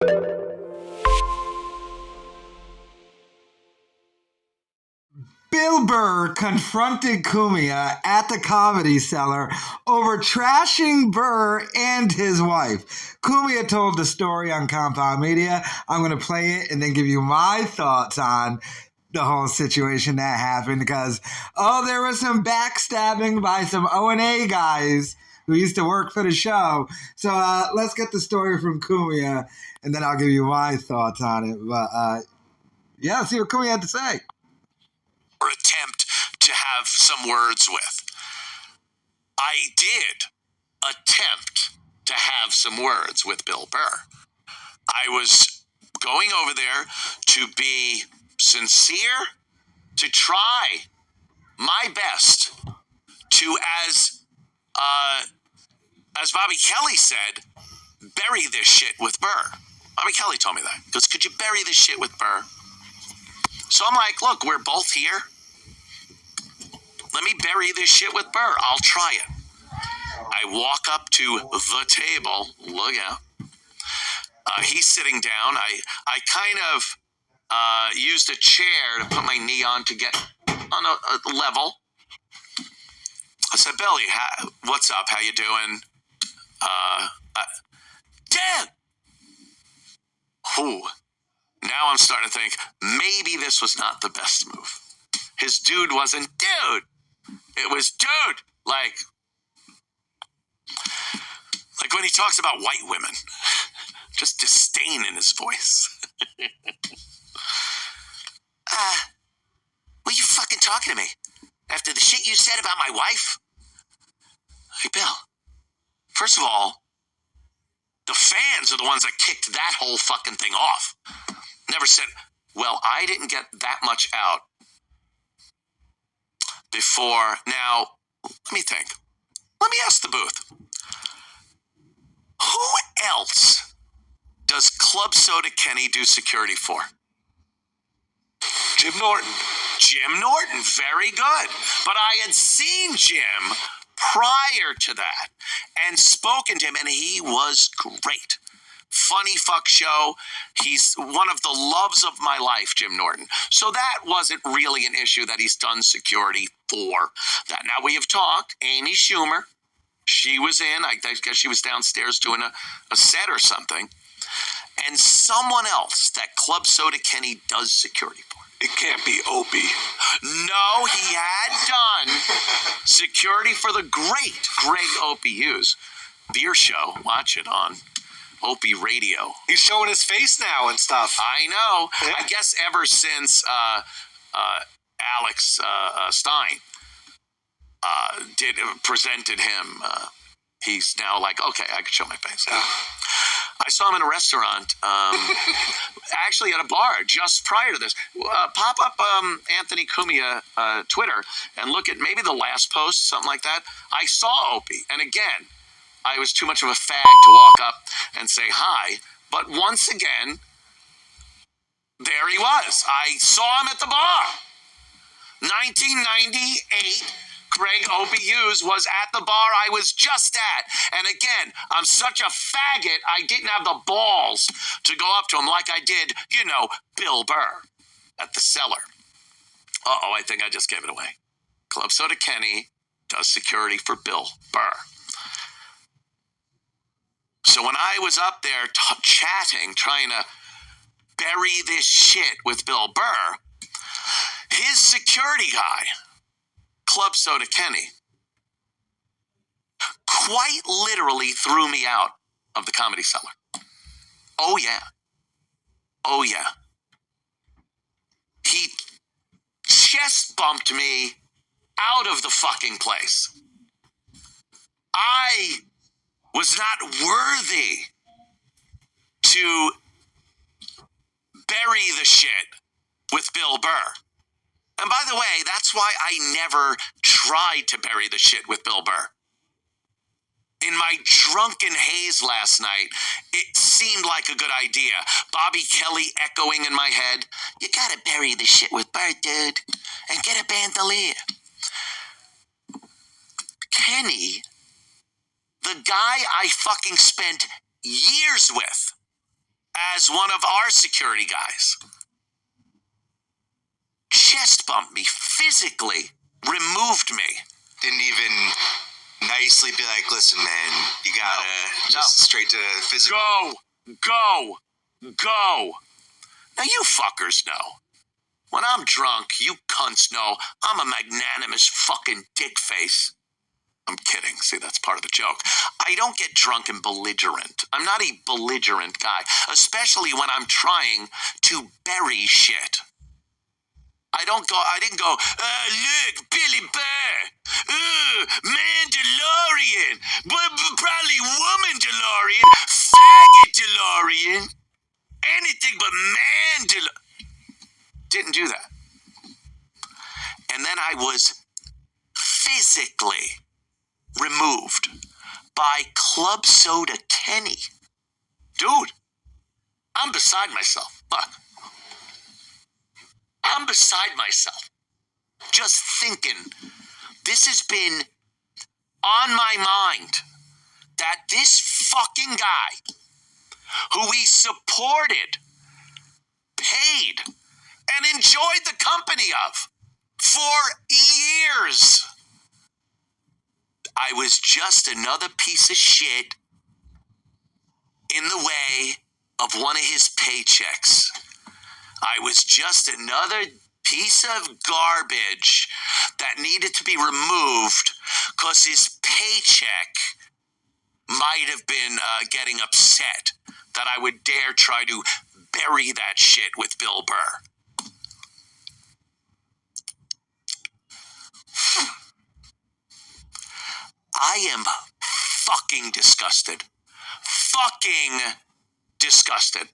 Bill Burr confronted Cumia at the Comedy Cellar over trashing Burr and his wife. Cumia told the story on Compound Media. I'm going to play it and then give you my thoughts on the whole situation that happened because, there was some backstabbing by some O&A guys who used to work for the show. So let's get the story from Cumia and then I'll give you my thoughts on it. But let's see what Cumia had to say. Or attempt to have some words with. I did attempt to have some words with Bill Burr. I was going over there to be sincere, to try my best to, as Bobby Kelly said, bury this shit with Burr. Bobby Kelly told me that. He goes, could you bury this shit with Burr? So I'm like, look, we're both here. Let me bury this shit with Burr. I'll try it. I walk up to the table. Look out. He's sitting down. I kind of used a chair to put my knee on to get on a level. I said, Billy, what's up? How you doing? Dad! Whew. Now I'm starting to think, maybe this was not the best move. His dude wasn't dude. It was dude. Like when he talks about white women. Just disdain in his voice. Were you fucking talking to me? After the shit you said about my wife? Hey, Bill. First of all, the fans are the ones that kicked that whole fucking thing off. Never said, well, I didn't get that much out before. Now, let me think. Let me ask the booth. Who else does Club Soda Kenny do security for? Jim Norton. Jim Norton, very good. But I had seen Jim prior to that and spoken to him, and he was great. Funny fuck show. He's one of the loves of my life, Jim Norton. So that wasn't really an issue that he's done security for that. Now, we have talked. Amy Schumer, she was in. I guess she was downstairs doing a set or something. And someone else that Club Soda Kenny does security for. It can't be Opie. No, he had done security for the great Greg Opie Hughes beer show. Watch it on Opie Radio. He's showing his face now and stuff. I know. Yeah. I guess ever since Alex Stein presented him, he's now like, okay, I can show my face. I saw him in a restaurant, actually at a bar just prior to this. Pop up Anthony Cumia Twitter and look at maybe the last post, something like that. I saw Opie, and again, I was too much of a fag to walk up and say hi. But once again, there he was. I saw him at the bar. 1998, Greg Opie Hughes was at the bar I was just at. And again, I'm such a faggot, I didn't have the balls to go up to him like I did, Bill Burr at the Cellar. I think I just gave it away. Club Soda Kenny does security for Bill Burr. So when I was up there chatting, trying to bury this shit with Bill Burr, his security guy, Club Soda Kenny, quite literally threw me out of the Comedy Cellar. Oh, yeah. He chest bumped me out of the fucking place. I was not worthy to bury the shit with Bill Burr. And by the way, that's why I never tried to bury the shit with Bill Burr. In my drunken haze last night, it seemed like a good idea. Bobby Kelly echoing in my head, you gotta bury the shit with Burr, dude, and get a bandolier. Kenny, the guy I fucking spent years with, as one of our security guys. Chest bumped me, physically removed me. Didn't even nicely be like, listen, man, you gotta just straight to physical. Go. Now you fuckers know. When I'm drunk, you cunts know I'm a magnanimous fucking dick face. I'm kidding. See, that's part of the joke. I don't get drunk and belligerent. I'm not a belligerent guy, especially when I'm trying to bury shit. I didn't go, look, Billy Burr, Mandalorian, probably woman DeLorean, faggot DeLorean, anything but Didn't do that. And then I was physically removed by Club Soda Kenny. Dude, I'm beside myself. Look. I'm beside myself. Just thinking, this has been on my mind that this fucking guy who we supported, paid, and enjoyed the company of for years, I was just another piece of shit in the way of one of his paychecks. I was just another piece of garbage that needed to be removed because his paycheck might have been getting upset that I would dare try to bury that shit with Bill Burr. I am fucking disgusted. Fucking disgusted.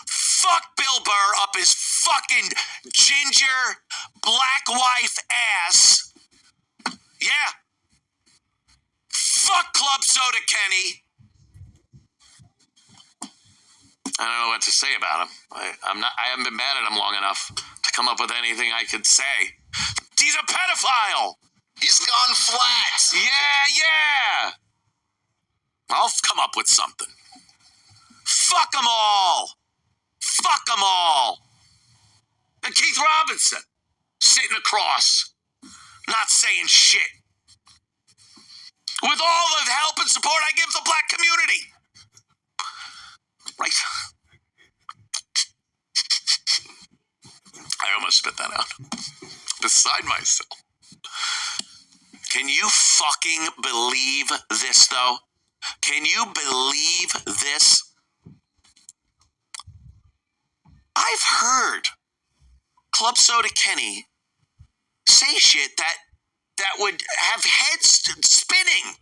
Fuck Bill Burr up his fucking ginger black wife ass. Yeah. Fuck Club Soda Kenny. I don't know what to say about him. I haven't been mad at him long enough to come up with anything I could say. He's a pedophile. He's gone flat. Yeah. I'll come up with something. Fuck them all. And Keith Robinson, sitting across, not saying shit. With all the help and support I give the black community. Right? I almost spit that out. Beside myself. Can you fucking believe this, though? Can you believe this? I've heard Club Soda Kenny say shit that would have heads spinning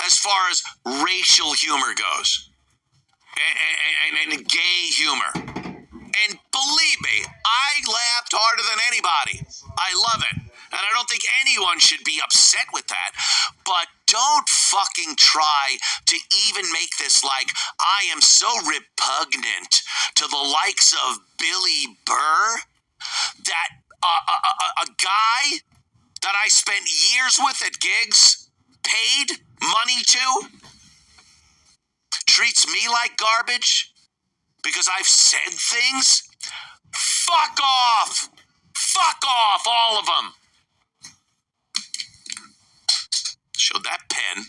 as far as racial humor goes and gay humor. And believe me, I laughed harder than anybody. I love it. And I don't think anyone should be upset with that. But don't fucking try to even make this like I am so repugnant to the likes of Billy Burr that a guy that I spent years with at gigs, paid money to, treats me like garbage because I've said things. Fuck off, all of them. Showed that pen.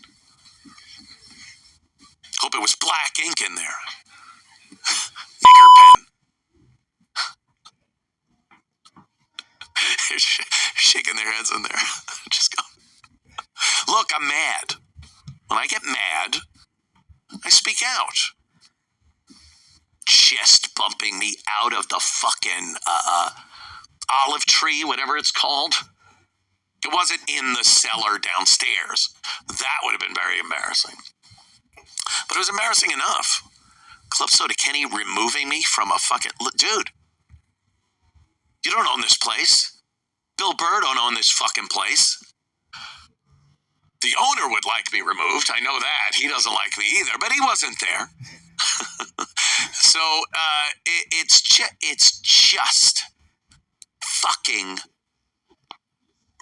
Hope it was black ink in there. Nigger pen. Shaking their heads in there. Just go. Look, I'm mad. When I get mad, I speak out. Chest bumping me out of the fucking olive tree, whatever it's called. It wasn't in the cellar downstairs. That would have been very embarrassing. But it was embarrassing enough. Club Soda Kenny removing me from a fucking... Dude, you don't own this place. Bill Burr don't own this fucking place. The owner would like me removed. I know that. He doesn't like me either, but he wasn't there. So it's just fucking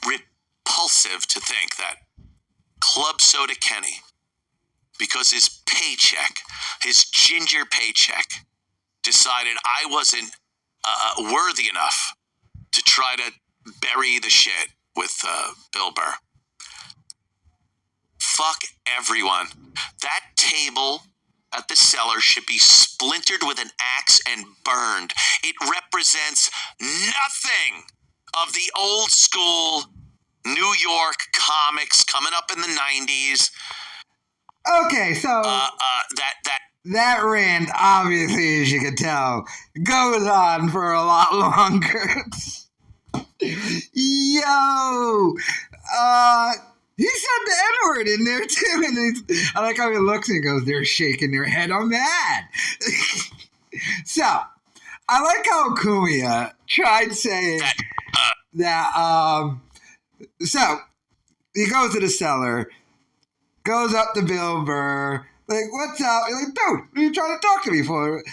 repulsive to think that Club Soda Kenny, because his paycheck, his ginger paycheck, decided I wasn't worthy enough to try to bury the shit with Bill Burr. Fuck everyone. That table at the Cellar should be splintered with an axe and burned. It represents nothing of the old school New York comics coming up in the 90s. Okay, so that rant, obviously, as you can tell, goes on for a lot longer. Yo, he said the N-word in there too, and I like how he looks and he goes, "They're shaking their head. I'm mad." So, I like how Cumia tried saying that. So he goes to the Cellar, goes up to Bill Burr, like, "What's up?" He's like, "Dude, what are you trying to talk to me for?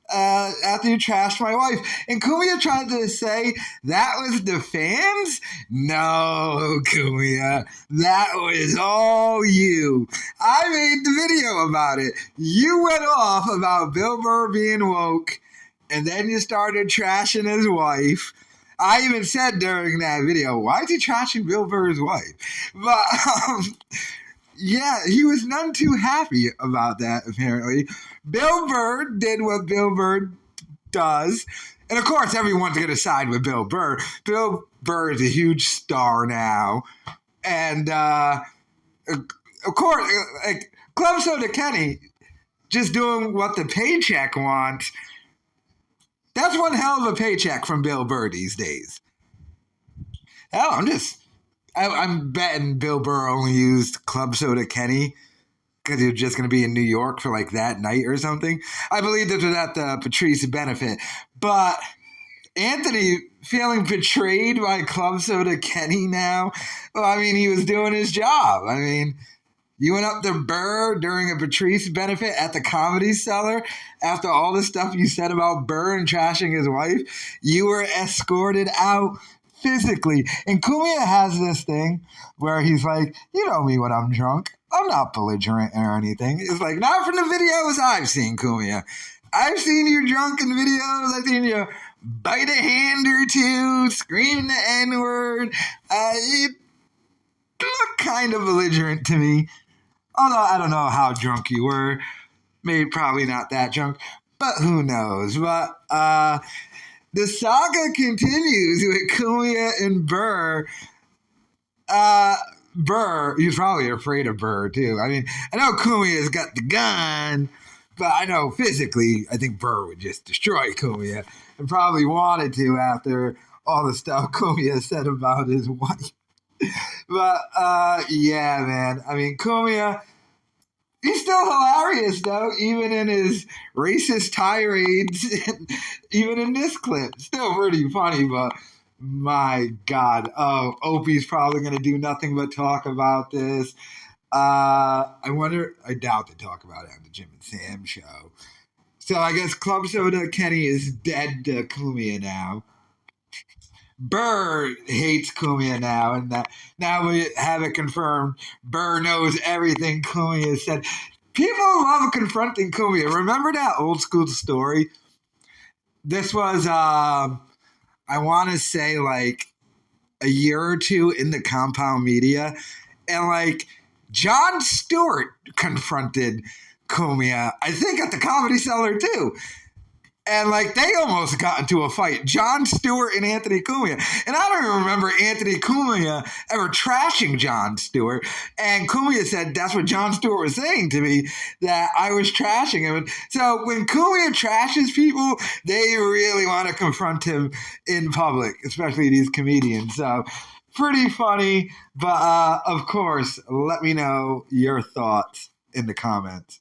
After you trashed my wife." And Cumia tried to say that was the fans. No, Cumia, that was all you. I made the video about it. You went off about Bill Burr being woke, and then you started trashing his wife. I even said during that video, "Why is he trashing Bill Burr's wife?" But yeah, he was none too happy about that, apparently. Bill Burr did what Bill Burr does. And of course, everyone's going to side with Bill Burr. Bill Burr is a huge star now. And of course, like Club Soda Kenny just doing what the paycheck wants. That's one hell of a paycheck from Bill Burr these days. Hell, I'm betting Bill Burr only used Club Soda Kenny because he was just going to be in New York for like that night or something. I believe this was at the Patrice benefit. But Anthony feeling betrayed by Club Soda Kenny now? Well, I mean, he was doing his job. I mean, you went up to Burr during a Patrice benefit at the Comedy Cellar after all the stuff you said about Burr and trashing his wife. You were escorted out physically. And Cumia has this thing where he's like, "You know me when I'm drunk. I'm not belligerent or anything." It's like, not from the videos I've seen, Cumia. I've seen you drunk in videos. I've seen you bite a hand or two, scream the N-word. You look kind of belligerent to me. Although I don't know how drunk you were. Maybe probably not that drunk. But who knows? But the saga continues with Cumia and Burr. Burr, he's probably afraid of Burr, too. I mean, I know Cumia's got the gun, but I know physically, I think Burr would just destroy Cumia and probably wanted to after all the stuff Cumia said about his wife. But, yeah, man. I mean, Cumia, he's still hilarious, though, even in his racist tirades, even in this clip. Still pretty funny, but my God. Oh, Opie's probably going to do nothing but talk about this. I doubt they talk about it on the Jim and Sam show. So I guess Club Soda Kenny is dead to Cumia now. Burr hates Cumia now, and now we have it confirmed. Burr knows everything Cumia said. People love confronting Cumia. Remember that old school story? This was, I want to say, like a year or two in the compound media, and like Jon Stewart confronted Cumia, I think at the Comedy Cellar too. And, like, they almost got into a fight. Jon Stewart and Anthony Cumia. And I don't even remember Anthony Cumia ever trashing Jon Stewart. And Cumia said that's what Jon Stewart was saying to me, that I was trashing him. And so when Cumia trashes people, they really want to confront him in public, especially these comedians. So pretty funny. But, of course, let me know your thoughts in the comments.